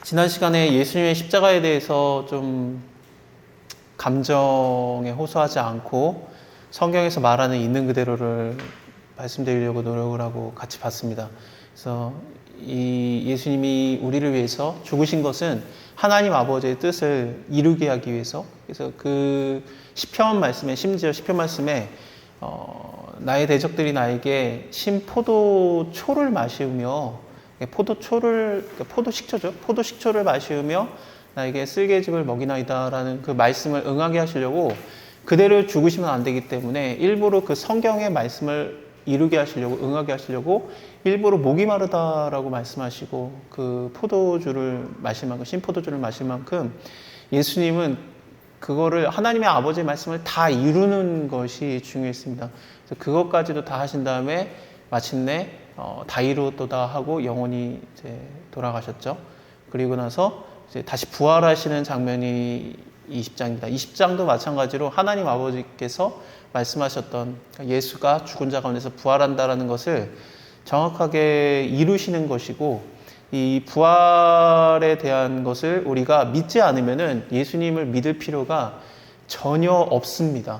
지난 시간에 예수님의 십자가에 대해서 좀 감정에 호소하지 않고 성경에서 말하는 있는 그대로를 말씀드리려고 노력을 하고 같이 봤습니다. 그래서 이 예수님이 우리를 위해서 죽으신 것은 하나님 아버지의 뜻을 이루게 하기 위해서, 그래서 그 시편 말씀에, 심지어 시편 말씀에 나의 대적들이 나에게 포도초를 마시우며, 포도식초를 마시우며 나에게 쓸개즙을 먹이나이다라는 그 말씀을 응하게 하시려고, 그대로 죽으시면 안 되기 때문에 일부러 그 성경의 말씀을 이루게 하시려고, 응하게 하시려고 일부러 목이 마르다라고 말씀하시고 그 포도주를 마실 만큼, 신포도주를 마실 만큼 예수님은 그거를, 하나님의 아버지의 말씀을 다 이루는 것이 중요했습니다. 그래서 그것까지도 다 하신 다음에 마침내 다 이루었도다 하고 영원히 이제 돌아가셨죠. 그리고 나서 이제 다시 부활하시는 장면이 20장입니다. 20장도 마찬가지로 하나님 아버지께서 말씀하셨던, 예수가 죽은 자 가운데서 부활한다라는 것을 정확하게 이루시는 것이고, 이 부활에 대한 것을 우리가 믿지 않으면은 예수님을 믿을 필요가 전혀 없습니다.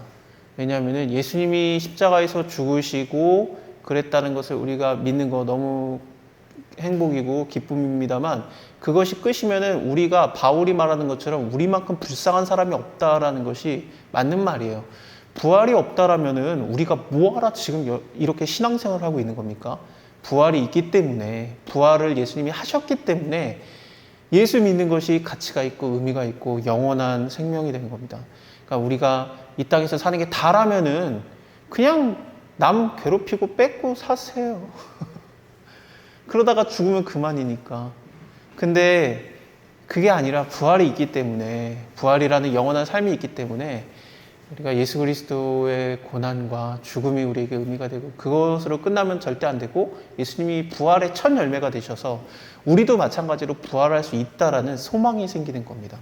왜냐하면은 예수님이 십자가에서 죽으시고 그랬다는 것을 우리가 믿는 거 너무 행복이고 기쁨입니다만, 그것이 끝이면은 우리가 바울이 말하는 것처럼 우리만큼 불쌍한 사람이 없다라는 것이 맞는 말이에요. 부활이 없다라면은 우리가 뭐하러 지금 이렇게 신앙생활을 하고 있는 겁니까? 부활이 있기 때문에, 부활을 예수님이 하셨기 때문에 예수 믿는 것이 가치가 있고 의미가 있고 영원한 생명이 된 겁니다. 그러니까 우리가 이 땅에서 사는 게 다라면은 그냥 남 괴롭히고 뺏고 사세요. 그러다가 죽으면 그만이니까. 근데 그게 아니라 부활이 있기 때문에, 부활이라는 영원한 삶이 있기 때문에 우리가 예수 그리스도의 고난과 죽음이 우리에게 의미가 되고, 그것으로 끝나면 절대 안 되고, 예수님이 부활의 첫 열매가 되셔서 우리도 마찬가지로 부활할 수 있다라는 소망이 생기는 겁니다.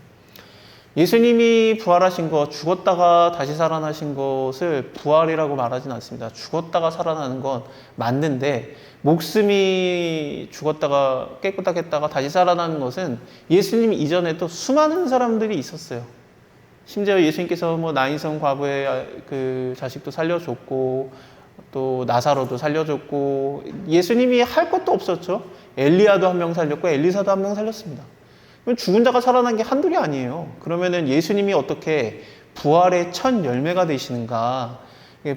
예수님이 부활하신 것, 죽었다가 다시 살아나신 것을 부활이라고 말하진 않습니다. 죽었다가 살아나는 건 맞는데, 목숨이 죽었다가 깨끗하겠다가 다시 살아나는 것은 예수님 이전에도 수많은 사람들이 있었어요. 심지어 예수님께서 나인성 과부의 그 자식도 살려줬고, 또 나사로도 살려줬고, 예수님이 할 것도 없었죠. 엘리야도 한 명 살렸고 엘리사도 한 명 살렸습니다. 죽은 자가 살아난 게 한둘이 아니에요. 그러면은 예수님이 어떻게 부활의 첫 열매가 되시는가?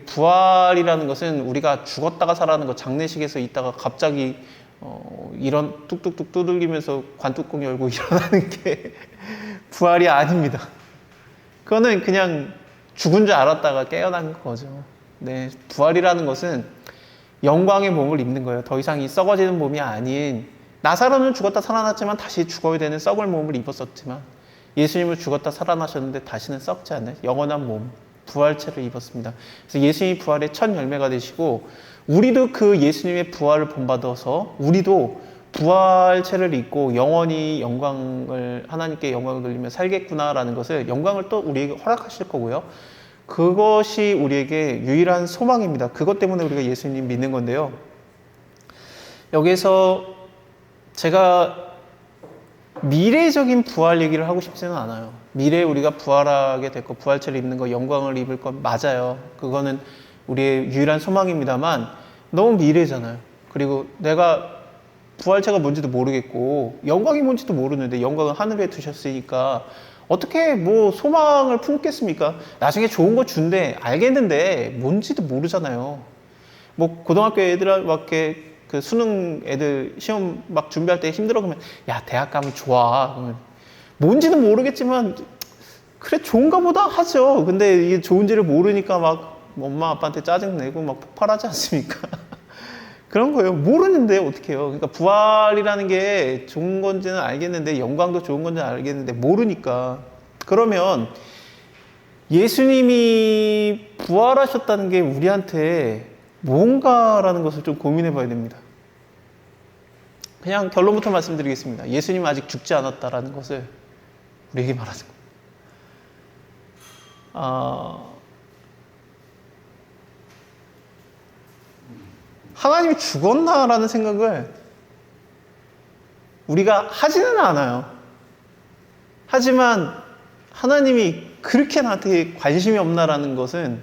부활이라는 것은 우리가 죽었다가 살아나는 것, 장례식에서 있다가 갑자기 이런 뚝뚝뚝 두들기면서 관뚜껑 열고 일어나는 게 부활이 아닙니다. 그거는 그냥 죽은 줄 알았다가 깨어난 거죠. 네, 부활이라는 것은 영광의 몸을 입는 거예요. 더 이상 이 썩어지는 몸이 아닌, 나사로는 죽었다 살아났지만 다시 죽어야 되는 썩을 몸을 입었었지만, 예수님은 죽었다 살아나셨는데 다시는 썩지 않는 영원한 몸, 부활체를 입었습니다. 그래서 예수님이 부활의 첫 열매가 되시고, 우리도 그 예수님의 부활을 본받아서 우리도 부활체를 입고 영원히 영광을, 하나님께 영광을 돌리며 살겠구나라는 것을, 영광을 또 우리에게 허락하실 거고요. 그것이 우리에게 유일한 소망입니다. 그것 때문에 우리가 예수님 믿는 건데요. 여기에서 제가 미래적인 부활 얘기를 하고 싶지는 않아요. 미래에 우리가 부활하게 될 것, 부활체를 입는 것, 영광을 입을 것 맞아요. 그거는 우리의 유일한 소망입니다만 너무 미래잖아요. 그리고 내가 부활체가 뭔지도 모르겠고 영광이 뭔지도 모르는데, 영광은 하늘에 두셨으니까 어떻게 소망을 품겠습니까? 나중에 좋은 거 준대 알겠는데 뭔지도 모르잖아요. 고등학교 애들밖에 그 수능 애들 시험 막 준비할 때 힘들어 그러면, 야, 대학 가면 좋아. 그러면 뭔지는 모르겠지만 그래 좋은가 보다 하죠. 근데 이게 좋은지를 모르니까 막 엄마 아빠한테 짜증내고 막 폭발하지 않습니까? 그런 거예요. 모르는데 어떻게 해요. 그러니까 부활이라는 게 좋은 건지는 알겠는데, 영광도 좋은 건지는 알겠는데 모르니까. 그러면 예수님이 부활하셨다는 게 우리한테 뭔가라는 것을 좀 고민해 봐야 됩니다. 그냥 결론부터 말씀드리겠습니다. 예수님은 아직 죽지 않았다라는 것을 우리에게 말하는 거예요. 하나님이 죽었나라는 생각을 우리가 하지는 않아요. 하지만 하나님이 그렇게 나한테 관심이 없나라는 것은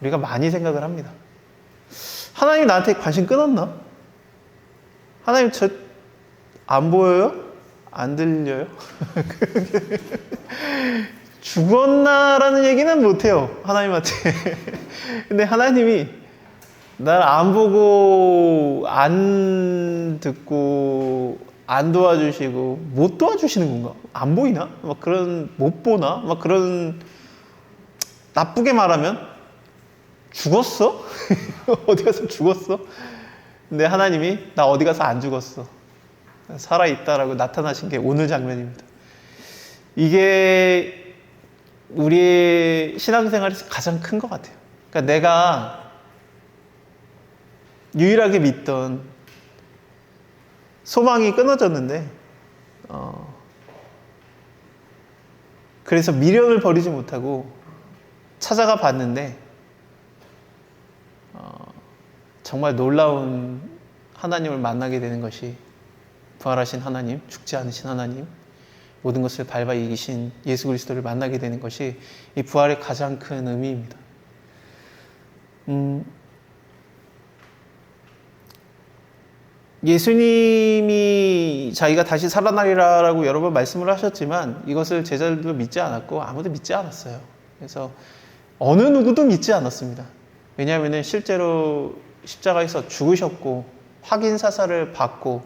우리가 많이 생각을 합니다. 하나님 나한테 관심 끊었나? 하나님 저 안 보여요? 안 들려요? 죽었나라는 얘기는 못해요, 하나님한테. 근데 하나님이 날 안 보고, 안 듣고, 안 도와주시고, 못 도와주시는 건가? 안 보이나? 막 그런, 못 보나? 막 그런, 나쁘게 말하면, 죽었어? 어디 가서 죽었어? 근데 하나님이 나 어디 가서 안 죽었어. 살아있다라고 나타나신 게 오늘 장면입니다. 이게 우리의 신앙생활에서 가장 큰 것 같아요. 그러니까 내가 유일하게 믿던 소망이 끊어졌는데, 그래서 미련을 버리지 못하고 찾아가 봤는데, 정말 놀라운 하나님을 만나게 되는 것이 부활하신 하나님, 죽지 않으신 하나님, 모든 것을 밟아 이기신 예수 그리스도를 만나게 되는 것이 이 부활의 가장 큰 의미입니다. 예수님이 자기가 다시 살아나리라고 여러 번 말씀을 하셨지만 이것을 제자들도 믿지 않았고 아무도 믿지 않았어요. 그래서 어느 누구도 믿지 않았습니다. 왜냐하면 실제로 십자가에서 죽으셨고 확인 사살을 받고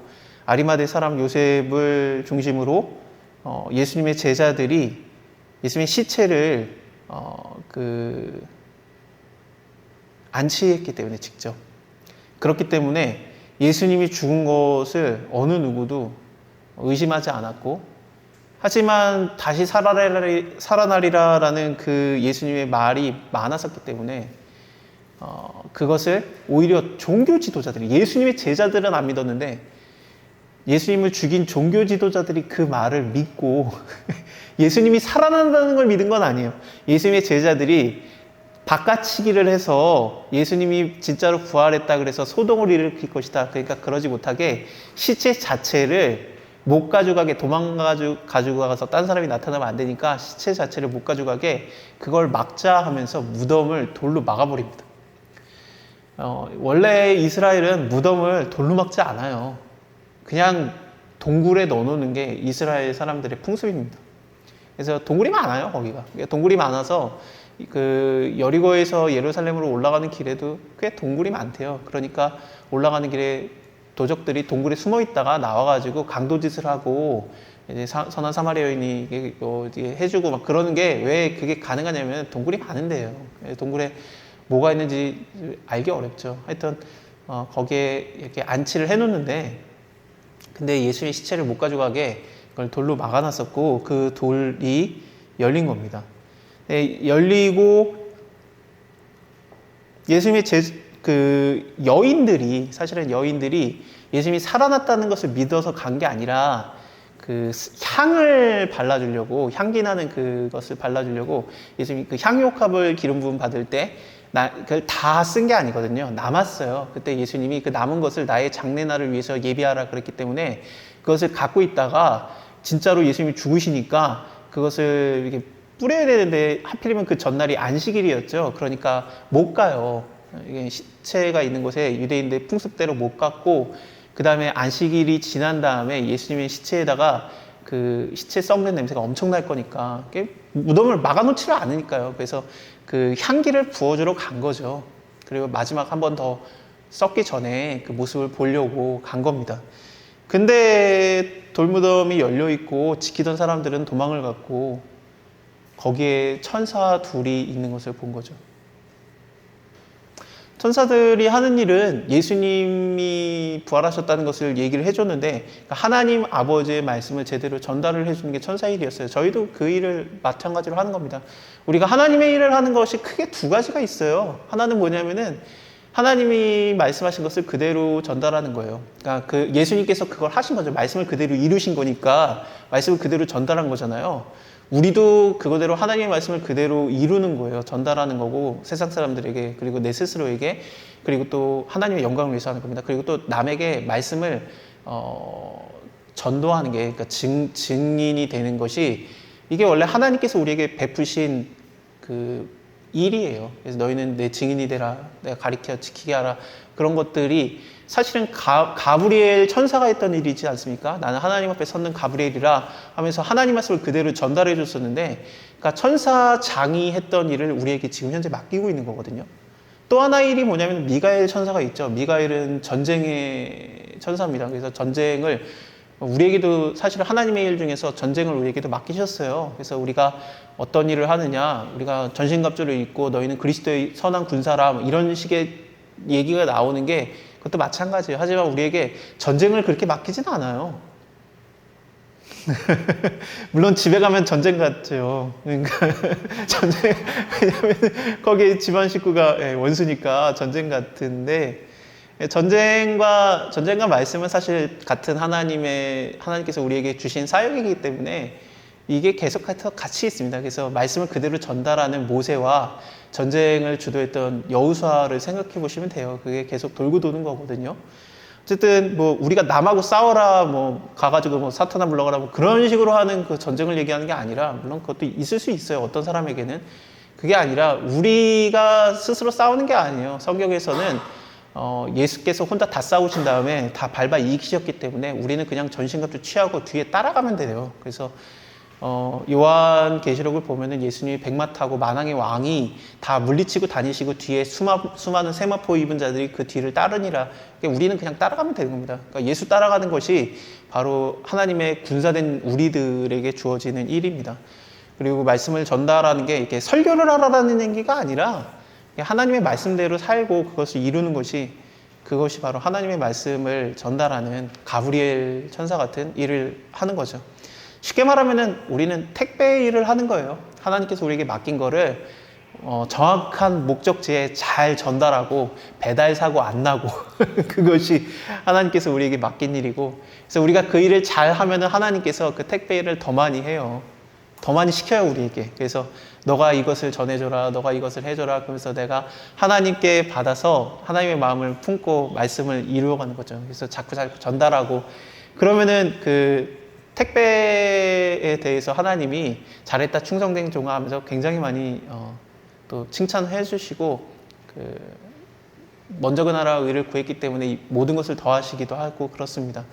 아리마대 사람 요셉을 중심으로 예수님의 제자들이 예수님의 시체를 안치했기 때문에 직접 그렇기 때문에 예수님이 죽은 것을 어느 누구도 의심하지 않았고 하지만 다시 살아나리라라는 그 예수님의 말이 많았었기 때문에 그것을 오히려 종교 지도자들이 예수님의 제자들은 안 믿었는데 예수님을 죽인 종교 지도자들이 그 말을 믿고 예수님이 살아난다는 걸 믿은 건 아니에요. 예수님의 제자들이 바깥치기를 해서 예수님이 진짜로 부활했다 그래서 소동을 일으킬 것이다. 그러니까 그러지 못하게 시체 자체를 못 가져가게 가지고 가서 딴 사람이 나타나면 안 되니까 시체 자체를 못 가져가게 그걸 막자 하면서 무덤을 돌로 막아버립니다. 원래 이스라엘은 무덤을 돌로 막지 않아요. 그냥 동굴에 넣어놓는 게 이스라엘 사람들의 풍습입니다. 그래서 동굴이 많아요, 거기가. 동굴이 많아서 그 여리고에서 예루살렘으로 올라가는 길에도 꽤 동굴이 많대요. 그러니까 올라가는 길에 도적들이 동굴에 숨어 있다가 나와가지고 강도짓을 하고 이제 선한 사마리아 여인이 해주고 막 그러는 게 왜 그게 가능하냐면 동굴이 많은데요. 동굴에 뭐가 있는지 알기 어렵죠. 하여튼 거기에 이렇게 안치를 해놓는데 근데 예수님의 시체를 못 가져가게 그걸 돌로 막아놨었고 그 돌이 열린 겁니다. 열리고 예수님의 여인들이 사실은 여인들이 예수님이 살아났다는 것을 믿어서 간 게 아니라 그 향을 발라주려고 향기 나는 그것을 발라주려고 예수님이 그 향유옥합을 기름 부음 받을 때 그걸 다 쓴 게 아니거든요. 남았어요. 그때 예수님이 그 남은 것을 나의 장례날을 위해서 예비하라 그랬기 때문에 그것을 갖고 있다가 진짜로 예수님이 죽으시니까 그것을 이렇게 뿌려야 되는데 하필이면 그 전날이 안식일이었죠. 그러니까 못 가요. 이게 시체가 있는 곳에 유대인들 풍습대로 못 갔고 그 다음에 안식일이 지난 다음에 예수님의 시체에다가 그 시체 썩는 냄새가 엄청날 거니까 무덤을 막아놓지를 않으니까요. 그래서 그 향기를 부어주러 간 거죠. 그리고 마지막 한 번 더 썩기 전에 그 모습을 보려고 간 겁니다. 근데 돌무덤이 열려있고 지키던 사람들은 도망을 갔고 거기에 천사 둘이 있는 것을 본 거죠. 천사들이 하는 일은 예수님이 부활하셨다는 것을 얘기를 해줬는데 하나님 아버지의 말씀을 제대로 전달을 해주는 게 천사의 일이었어요. 저희도 그 일을 마찬가지로 하는 겁니다. 우리가 하나님의 일을 하는 것이 크게 두 가지가 있어요. 하나는 뭐냐면은 하나님이 말씀하신 것을 그대로 전달하는 거예요. 그러니까 그 예수님께서 그걸 하신 거죠. 말씀을 그대로 이루신 거니까 말씀을 그대로 전달한 거잖아요. 우리도 그거대로 하나님의 말씀을 그대로 이루는 거예요. 전달하는 거고 세상 사람들에게 그리고 내 스스로에게 그리고 또 하나님의 영광을 위해서 하는 겁니다. 그리고 또 남에게 말씀을 전도하는 게 그러니까 증인이 되는 것이 이게 원래 하나님께서 우리에게 베푸신 그 일이에요. 그래서 너희는 내 증인이 되라, 내가 가리켜 지키게 하라. 그런 것들이 사실은 가브리엘 천사가 했던 일이지 않습니까? 나는 하나님 앞에 섰는 가브리엘이라 하면서 하나님 말씀을 그대로 전달해 줬었는데, 그러니까 천사장이 했던 일을 우리에게 지금 현재 맡기고 있는 거거든요. 또 하나의 일이 뭐냐면 미가엘 천사가 있죠. 미가엘은 전쟁의 천사입니다. 그래서 전쟁을 우리에게도 사실 하나님의 일 중에서 전쟁을 우리에게도 맡기셨어요. 그래서 우리가 어떤 일을 하느냐, 우리가 전신갑주를 입고 너희는 그리스도의 선한 군사라, 이런 식의 얘기가 나오는 게 그것도 마찬가지예요. 하지만 우리에게 전쟁을 그렇게 맡기진 않아요. 물론 집에 가면 전쟁 같죠. 그러니까 전쟁, 왜냐면 거기 집안 식구가 원수니까 전쟁 같은데, 전쟁과 말씀은 사실 같은 하나님께서 우리에게 주신 사역이기 때문에 이게 계속해서 같이 있습니다. 그래서 말씀을 그대로 전달하는 모세와 전쟁을 주도했던 여호수아를 생각해 보시면 돼요. 그게 계속 돌고 도는 거거든요. 어쨌든 뭐 우리가 남하고 싸워라, 뭐 가가지고 뭐 사탄아 물러가라, 뭐 그런 식으로 하는 그 전쟁을 얘기하는 게 아니라, 물론 그것도 있을 수 있어요. 어떤 사람에게는. 그게 아니라 우리가 스스로 싸우는 게 아니에요. 성경에서는 예수께서 혼자 다 싸우신 다음에 다 밟아 이기셨기 때문에 우리는 그냥 전신갑주 취하고 뒤에 따라가면 돼요. 그래서 요한계시록을 보면은 예수님이 백마 타고 만왕의 왕이 다 물리치고 다니시고 뒤에 수많은 세마포 입은 자들이 그 뒤를 따르니라. 그러니까 우리는 그냥 따라가면 되는 겁니다. 그러니까 예수 따라가는 것이 바로 하나님의 군사된 우리들에게 주어지는 일입니다. 그리고 말씀을 전달하는 게 이렇게 설교를 하라는 얘기가 아니라 하나님의 말씀대로 살고 그것을 이루는 그것이 바로 하나님의 말씀을 전달하는 가브리엘 천사 같은 일을 하는 거죠. 쉽게 말하면은 우리는 택배 일을 하는 거예요. 하나님께서 우리에게 맡긴 거를 정확한 목적지에 잘 전달하고 배달 사고 안 나고 그것이 하나님께서 우리에게 맡긴 일이고, 그래서 우리가 그 일을 잘 하면은 하나님께서 그 택배 일을 더 많이 해요. 더 많이 시켜요, 우리에게. 그래서 너가 이것을 전해줘라, 너가 이것을 해줘라. 그러면서 내가 하나님께 받아서 하나님의 마음을 품고 말씀을 이루어가는 거죠. 그래서 자꾸 전달하고, 그러면은 그 택배에 대해서 하나님이 잘했다, 충성된 종아 하면서 굉장히 많이 또 칭찬해 주시고, 먼저 그 나라 의를 구했기 때문에 모든 것을 더하시기도 하고 그렇습니다.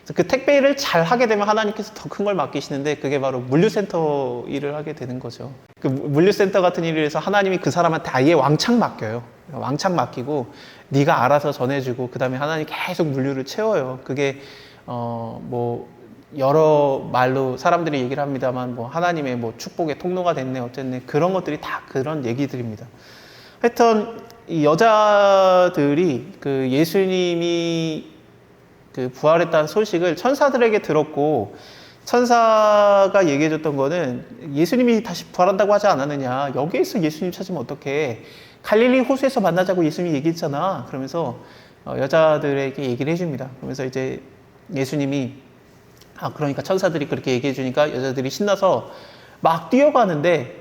그래서 그 택배 일을 잘 하게 되면 하나님께서 더 큰 걸 맡기시는데, 그게 바로 물류센터 일을 하게 되는 거죠. 그 물류센터 같은 일을 해서 하나님이 그 사람한테 아예 왕창 맡겨요. 왕창 맡기고 네가 알아서 전해주고, 그 다음에 하나님이 계속 물류를 채워요. 그게 뭐 여러 말로 사람들이 얘기를 합니다만, 뭐 하나님의 뭐 축복의 통로가 됐네 어쨌네, 그런 것들이 다 그런 얘기들입니다. 하여튼 이 여자들이 그 예수님이 그 부활했다는 소식을 천사들에게 들었고, 천사가 얘기해줬던 거는 예수님이 다시 부활한다고 하지 않았느냐, 여기에서 예수님 찾으면 어떡해, 갈릴리 호수에서 만나자고 예수님이 얘기했잖아. 그러면서 여자들에게 얘기를 해줍니다. 그러면서 이제 예수님이 그러니까 천사들이 그렇게 얘기해 주니까 여자들이 신나서 막 뛰어가는데,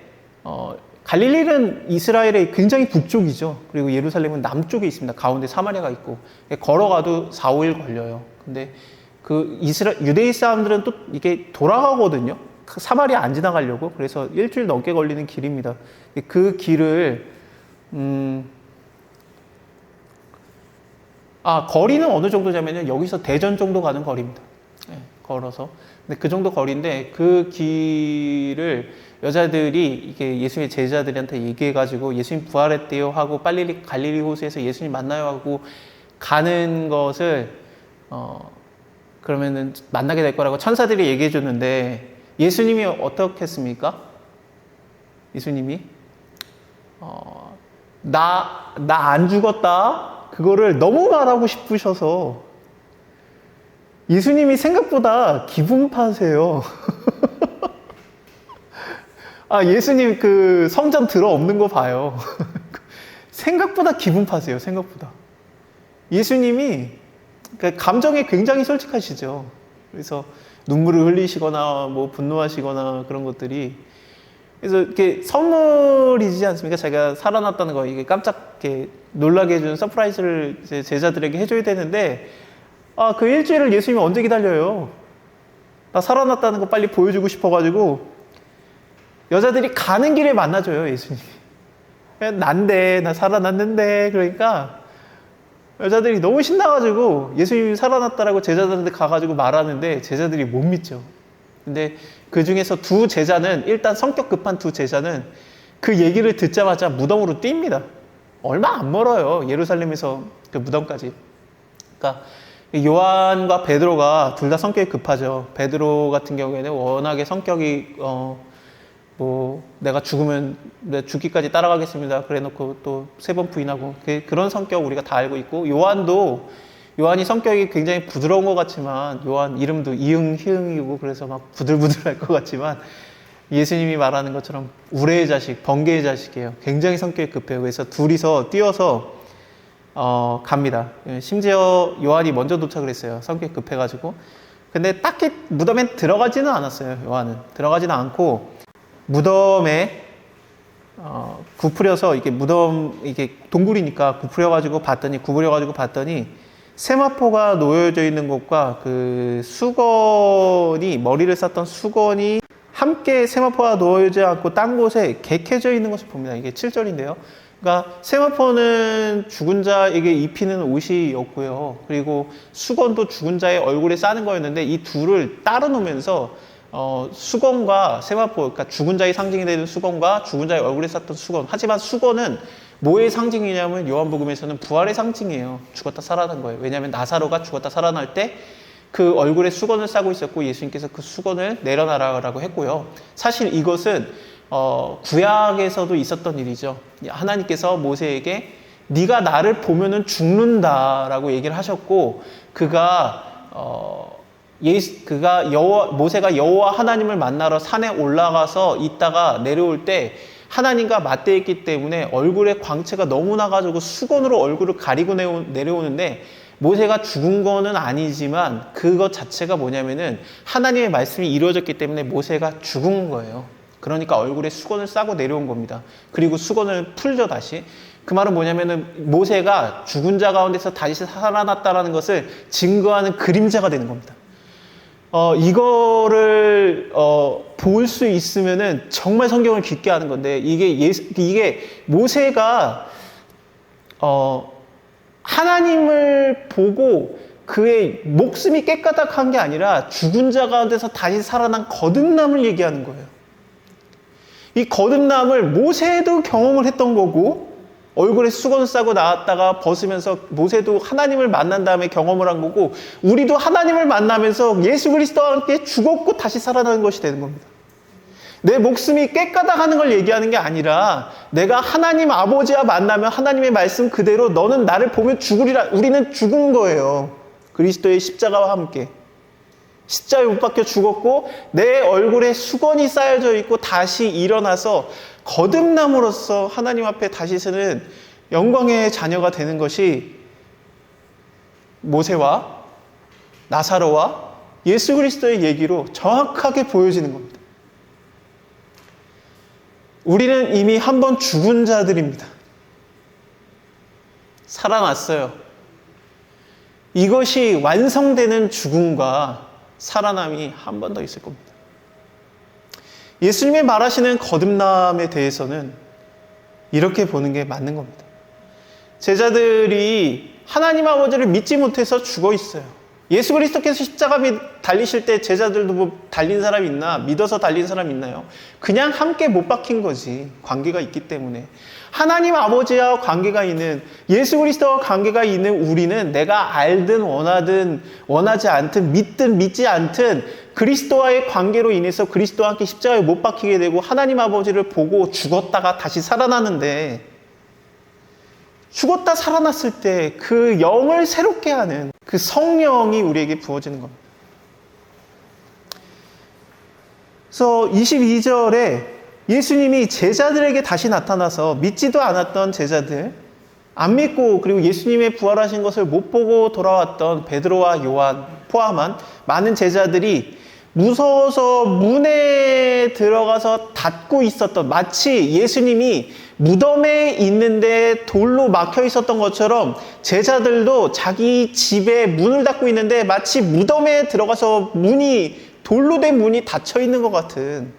갈릴리는 이스라엘의 굉장히 북쪽이죠. 그리고 예루살렘은 남쪽에 있습니다. 가운데 사마리아가 있고, 걸어가도 4, 5일 걸려요. 근데 그 유대인 사람들은 또 이게 돌아가거든요. 사마리아 안 지나가려고. 그래서 일주일 넘게 걸리는 길입니다. 그 길을 거리는 어느 정도냐면요, 여기서 대전 정도 가는 거리입니다. 걸어서. 근데 그 정도 거리인데, 그 길을 여자들이 이게 예수님의 제자들한테 얘기해가지고 예수님 부활했대요 하고 빨리 갈릴리 호수에서 예수님 만나요 하고 가는 것을 그러면은 만나게 될 거라고 천사들이 얘기해 줬는데, 예수님이 어떻게 했습니까? 예수님이 나 안 죽었다, 그거를 너무 말하고 싶으셔서 예수님이 생각보다 기분파세요. 예수님 그 성전 들어 없는 거 봐요. 생각보다 기분파세요, 생각보다. 예수님이 감정에 굉장히 솔직하시죠. 그래서 눈물을 흘리시거나 뭐 분노하시거나 그런 것들이, 그래서 이렇게 선물이지 않습니까? 자기가 살아났다는 거, 이게 깜짝 이렇게 놀라게 해주는 서프라이즈를 제자들에게 해줘야 되는데, 그 일주일을 예수님이 언제 기다려요? 나 살아났다는 거 빨리 보여주고 싶어가지고 여자들이 가는 길에 만나줘요, 예수님이. 난데, 나 살아났는데. 그러니까 여자들이 너무 신나가지고 예수님이 살아났다라고 제자들한테 가가지고 말하는데 제자들이 못 믿죠. 근데 그 중에서 두 제자는, 일단 성격 급한 두 제자는 그 얘기를 듣자마자 무덤으로 뜁니다. 얼마 안 멀어요, 예루살렘에서 그 무덤까지. 그러니까 요한과 베드로가 둘 다 성격이 급하죠. 베드로 같은 경우에는 워낙에 성격이 내가 죽으면 죽기까지 따라가겠습니다 그래놓고 또 3번 부인하고, 그런 성격 우리가 다 알고 있고, 요한이 성격이 굉장히 부드러운 것 같지만, 요한 이름도 이응 희응이고 그래서 막 부들부들할 것 같지만 예수님이 말하는 것처럼 우레의 자식, 번개의 자식이에요. 굉장히 성격이 급해요. 그래서 둘이서 뛰어서 갑니다. 심지어 요한이 먼저 도착을 했어요. 성격이 급해가지고. 근데 딱히 무덤에 들어가지는 않았어요. 요한은 들어가지는 않고 무덤에 구부려서, 이게 무덤, 이게 동굴이니까 구부려가지고 봤더니 세마포가 놓여져 있는 곳과 그 수건이, 머리를 쌌던 수건이 함께 세마포가 놓여져 않고 딴 곳에 객해져 있는 것을 봅니다. 이게 7절인데요. 그러니까 세마포는 죽은 자에게 입히는 옷이었고요. 그리고 수건도 죽은 자의 얼굴에 싸는 거였는데, 이 둘을 따로 놓으면서 수건과 세마포, 그러니까 죽은 자의 상징이 되는 수건과 죽은 자의 얼굴에 쌌던 수건. 하지만 수건은 뭐의 상징이냐면 요한복음에서는 부활의 상징이에요. 죽었다 살아난 거예요. 왜냐하면 나사로가 죽었다 살아날 때 그 얼굴에 수건을 싸고 있었고 예수님께서 그 수건을 내려놔라라고 했고요. 사실 이것은 구약에서도 있었던 일이죠. 하나님께서 모세에게 네가 나를 보면은 죽는다라고 얘기를 하셨고, 모세가 여호와 하나님을 만나러 산에 올라가서 있다가 내려올 때 하나님과 맞대했기 때문에 얼굴에 광채가 너무 나가지고 수건으로 얼굴을 가리고 내려오는데, 모세가 죽은 거는 아니지만 그것 자체가 뭐냐면은 하나님의 말씀이 이루어졌기 때문에 모세가 죽은 거예요. 그러니까 얼굴에 수건을 싸고 내려온 겁니다. 그리고 수건을 풀죠, 다시. 그 말은 뭐냐면은 모세가 죽은 자 가운데서 다시 살아났다라는 것을 증거하는 그림자가 되는 겁니다. 이거를 볼 수 있으면은 정말 성경을 깊게 하는 건데, 이게 모세가 하나님을 보고 그의 목숨이 깨까닥한 게 아니라 죽은 자 가운데서 다시 살아난 거듭남을 얘기하는 거예요. 이 거듭남을 모세도 경험을 했던 거고, 얼굴에 수건을 싸고 나왔다가 벗으면서 모세도 하나님을 만난 다음에 경험을 한 거고, 우리도 하나님을 만나면서 예수 그리스도와 함께 죽었고 다시 살아나는 것이 되는 겁니다. 내 목숨이 깨까닥하는 걸 얘기하는 게 아니라, 내가 하나님 아버지와 만나면 하나님의 말씀 그대로 너는 나를 보면 죽으리라. 우리는 죽은 거예요. 그리스도의 십자가와 함께 십자가에 못 박혀 죽었고 내 얼굴에 수건이 쌓여져 있고 다시 일어나서 거듭남으로써 하나님 앞에 다시 서는 영광의 자녀가 되는 것이 모세와 나사로와 예수 그리스도의 얘기로 정확하게 보여지는 겁니다. 우리는 이미 한 번 죽은 자들입니다. 살아났어요. 이것이 완성되는 죽음과 살아남이 한 번 더 있을 겁니다. 예수님이 말하시는 거듭남에 대해서는 이렇게 보는 게 맞는 겁니다. 제자들이 하나님 아버지를 믿지 못해서 죽어 있어요. 예수 그리스도께서 십자가에 달리실 때 제자들도 뭐 달린 사람이 있나? 믿어서 달린 사람이 있나요? 그냥 함께 못 박힌 거지. 관계가 있기 때문에. 하나님 아버지와 관계가 있는, 예수 그리스도와 관계가 있는 우리는 내가 알든 원하든 원하지 않든 믿든 믿지 않든 그리스도와의 관계로 인해서 그리스도와 함께 십자가에 못 박히게 되고 하나님 아버지를 보고 죽었다가 다시 살아나는데, 죽었다 살아났을 때 그 영을 새롭게 하는 그 성령이 우리에게 부어지는 겁니다. 그래서 22절에 예수님이 제자들에게 다시 나타나서 믿지도 않았던 제자들, 안 믿고 그리고 예수님의 부활하신 것을 못 보고 돌아왔던 베드로와 요한 포함한 많은 제자들이 무서워서 문에 들어가서 닫고 있었던, 마치 예수님이 무덤에 있는데 돌로 막혀 있었던 것처럼 제자들도 자기 집에 문을 닫고 있는데 마치 무덤에 들어가서 돌로 된 문이 닫혀 있는 것 같은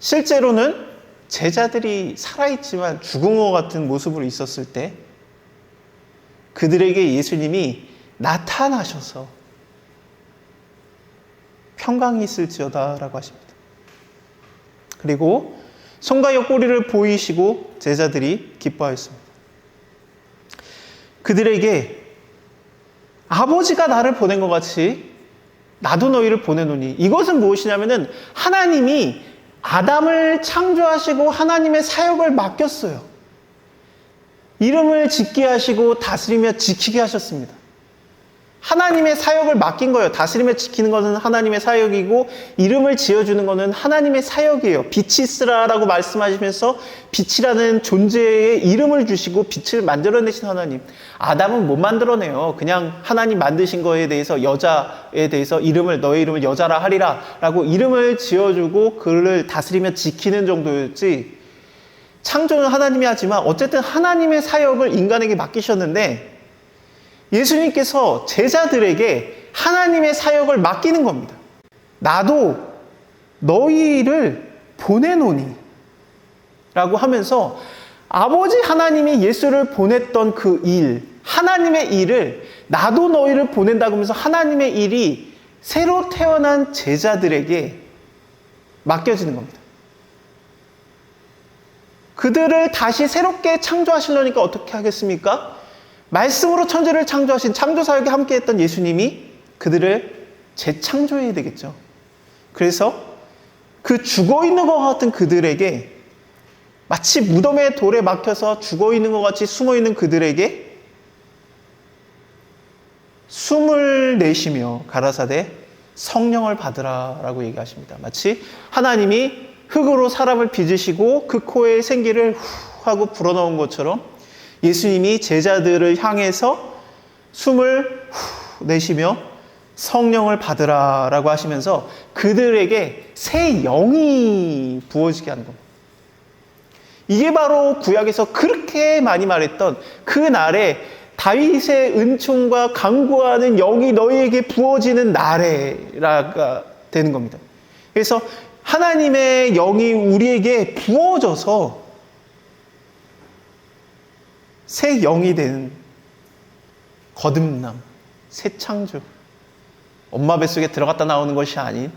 실제로는 제자들이 살아있지만 죽은 것 같은 모습으로 있었을 때 그들에게 예수님이 나타나셔서 평강이 있을지어다 라고 하십니다. 그리고 손과 옆구리를 보이시고 제자들이 기뻐하였습니다. 그들에게 아버지가 나를 보낸 것 같이 나도 너희를 보내노니, 이것은 무엇이냐면은 하나님이 아담을 창조하시고 하나님의 사역을 맡겼어요. 이름을 짓게 하시고 다스리며 지키게 하셨습니다. 하나님의 사역을 맡긴 거예요. 다스리며 지키는 것은 하나님의 사역이고 이름을 지어주는 것은 하나님의 사역이에요. 빛이 있으라라고 말씀하시면서 빛이라는 존재에 이름을 주시고 빛을 만들어내신 하나님. 아담은 못 만들어내요. 그냥 하나님 만드신 거에 대해서, 여자에 대해서 너의 이름을 여자라 하리라 라고 이름을 지어주고 그를 다스리며 지키는 정도였지, 창조는 하나님이 하지만 어쨌든 하나님의 사역을 인간에게 맡기셨는데 예수님께서 제자들에게 하나님의 사역을 맡기는 겁니다. 나도 너희를 보내노니 라고 하면서 아버지 하나님이 예수를 보냈던 그 일, 하나님의 일을 나도 너희를 보낸다고 하면서 하나님의 일이 새로 태어난 제자들에게 맡겨지는 겁니다. 그들을 다시 새롭게 창조하시려니까 어떻게 하겠습니까? 말씀으로 천지를 창조하신 창조사역에 함께했던 예수님이 그들을 재창조해야 되겠죠. 그래서 그 죽어있는 것 같은 그들에게, 마치 무덤의 돌에 막혀서 죽어있는 것 같이 숨어있는 그들에게 숨을 내쉬며 가라사대 성령을 받으라 라고 얘기하십니다. 마치 하나님이 흙으로 사람을 빚으시고 그 코에 생기를 후 하고 불어넣은 것처럼 예수님이 제자들을 향해서 숨을 후 내쉬며 성령을 받으라 라고 하시면서 그들에게 새 영이 부어지게 하는 겁니다. 이게 바로 구약에서 그렇게 많이 말했던 그 날에 다윗의 은총과 강구하는 영이 너희에게 부어지는 날에가 되는 겁니다. 그래서 하나님의 영이 우리에게 부어져서 새 영이 되는 거듭남, 새 창조. 엄마 뱃속에 들어갔다 나오는 것이 아닌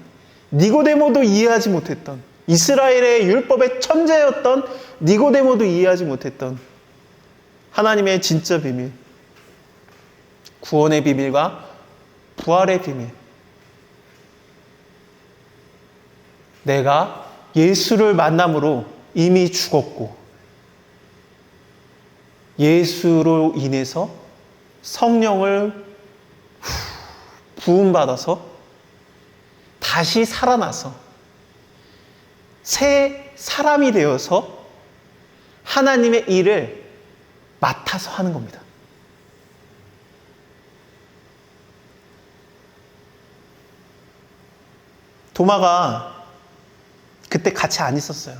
니고데모도 이해하지 못했던, 이스라엘의 율법의 천재였던 니고데모도 이해하지 못했던 하나님의 진짜 비밀, 구원의 비밀과 부활의 비밀. 내가 예수를 만남으로 이미 죽었고 예수로 인해서 성령을 부음받아서 다시 살아나서 새 사람이 되어서 하나님의 일을 맡아서 하는 겁니다. 도마가 그때 같이 안 있었어요.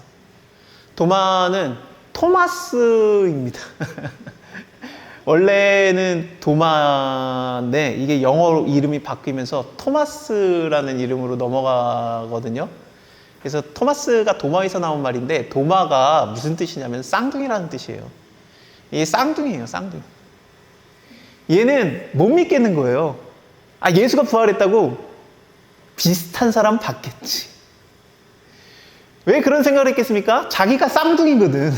도마는 토마스입니다. 원래는 도마인데 이게 영어로 이름이 바뀌면서 토마스라는 이름으로 넘어가거든요. 그래서 토마스가 도마에서 나온 말인데 도마가 무슨 뜻이냐면 쌍둥이라는 뜻이에요. 이게 쌍둥이에요, 쌍둥이. 얘는 못 믿겠는 거예요. 아, 예수가 부활했다고 비슷한 사람 봤겠지. 왜 그런 생각을 했겠습니까? 자기가 쌍둥이거든.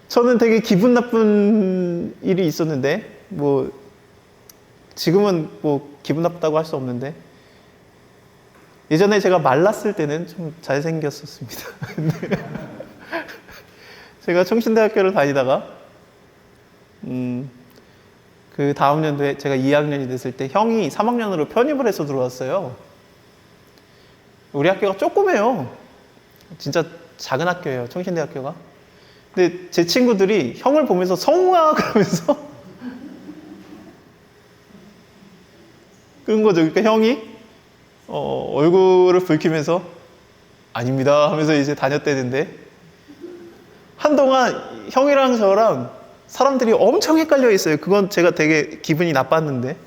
저는 되게 기분 나쁜 일이 있었는데, 지금은 기분 나쁘다고 할 수 없는데, 예전에 제가 말랐을 때는 좀 잘생겼었습니다. 제가 청신대학교를 다니다가, 그 다음 연도에 제가 2학년이 됐을 때 형이 3학년으로 편입을 해서 들어왔어요. 우리 학교가 조그매요. 진짜 작은 학교예요, 청신대학교가. 근데 제 친구들이 형을 보면서 성우야 그러면서 그런 거죠. 그러니까 형이 얼굴을 붉히면서 아닙니다 하면서 이제 다녔대는데, 한동안 형이랑 저랑 사람들이 엄청 헷갈려 있어요. 그건 제가 되게 기분이 나빴는데.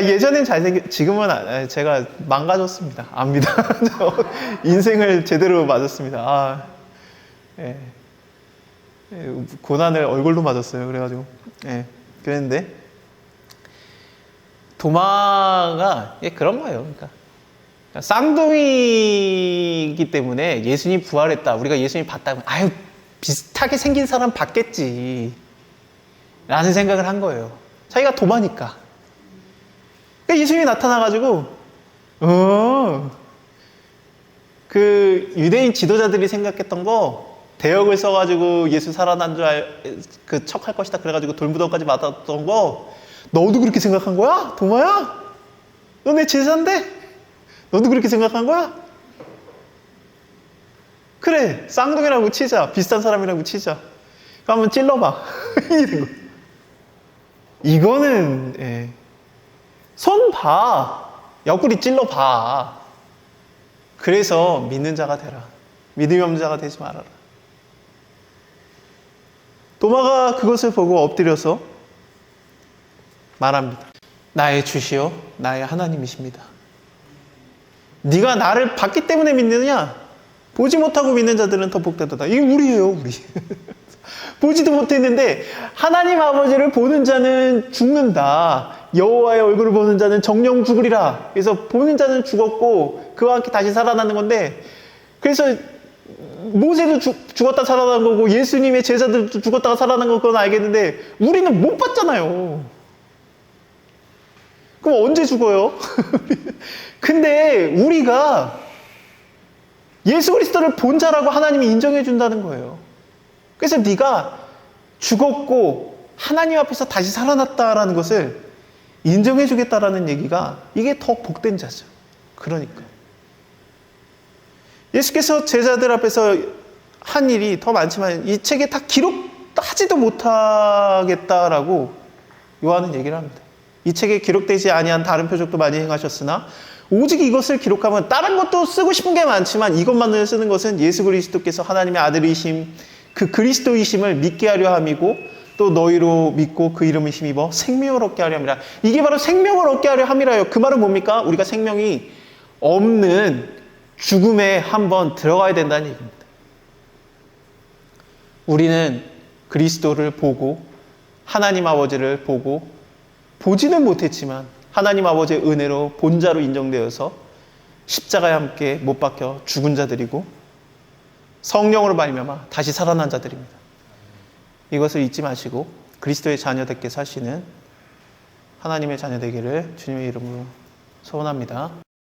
예전엔 지금은 제가 망가졌습니다. 압니다. 인생을 제대로 맞았습니다. 예. 고난을 얼굴로 맞았어요. 그래가지고, 예. 그랬는데, 도마가, 그런 거예요. 그러니까. 쌍둥이이기 때문에 예수님 부활했다. 우리가 예수님 봤다면, 아유, 비슷하게 생긴 사람 봤겠지. 라는 생각을 한 거예요. 자기가 도마니까. 그러니까 예수님이 나타나가지고, 그 유대인 지도자들이 생각했던 거, 대역을 써가지고 예수 살아난 그 척할 것이다. 그래가지고 돌무덤까지 맞았던 거, 너도 그렇게 생각한 거야? 도마야? 너 내 제자인데? 너도 그렇게 생각한 거야? 그래, 쌍둥이라고 치자. 비슷한 사람이라고 치자. 한번 찔러봐. 이게 된 거야. 이거는, 손 봐. 옆구리 찔러봐. 그래서 믿는 자가 되라. 믿음이 없는 자가 되지 말아라. 도마가 그것을 보고 엎드려서 말합니다. 나의 주시오, 나의 하나님이십니다. 네가 나를 봤기 때문에 믿느냐? 보지 못하고 믿는 자들은 더 복되도다. 이게 우리예요, 우리. 보지도 못했는데 하나님 아버지를 보는 자는 죽는다. 여호와의 얼굴을 보는 자는 정령 죽으리라. 그래서 보는 자는 죽었고 그와 함께 다시 살아나는 건데, 그래서 모세도 죽었다 살아난 거고 예수님의 제자들도 죽었다가 살아난 거 그건 알겠는데 우리는 못 봤잖아요. 그럼 언제 죽어요? 근데 우리가 예수 그리스도를 본 자라고 하나님이 인정해 준다는 거예요. 그래서 네가 죽었고 하나님 앞에서 다시 살아났다라는 것을 인정해 주겠다라는 얘기가, 이게 더 복된 자죠. 그러니까 예수께서 제자들 앞에서 한 일이 더 많지만 이 책에 다 기록하지도 못하겠다라고 요한은 얘기를 합니다. 이 책에 기록되지 아니한 다른 표적도 많이 행하셨으나 오직 이것을 기록하면, 다른 것도 쓰고 싶은 게 많지만 이것만을 쓰는 것은 예수 그리스도께서 하나님의 아들이심, 그 그리스도이심을 믿게 하려 함이고 또 너희로 믿고 그 이름을 힘입어 생명을 얻게 하려 함이라. 이게 바로 생명을 얻게 하려 함이라요. 그 말은 뭡니까? 우리가 생명이 없는 죽음에 한번 들어가야 된다는 얘기입니다. 우리는 그리스도를 보고 하나님 아버지를 보고 보지는 못했지만 하나님 아버지의 은혜로 본자로 인정되어서 십자가에 함께 못 박혀 죽은 자들이고 성령으로 말미암아 다시 살아난 자들입니다. 이것을 잊지 마시고 그리스도의 자녀답게 사시는 하나님의 자녀 되기를 주님의 이름으로 소원합니다.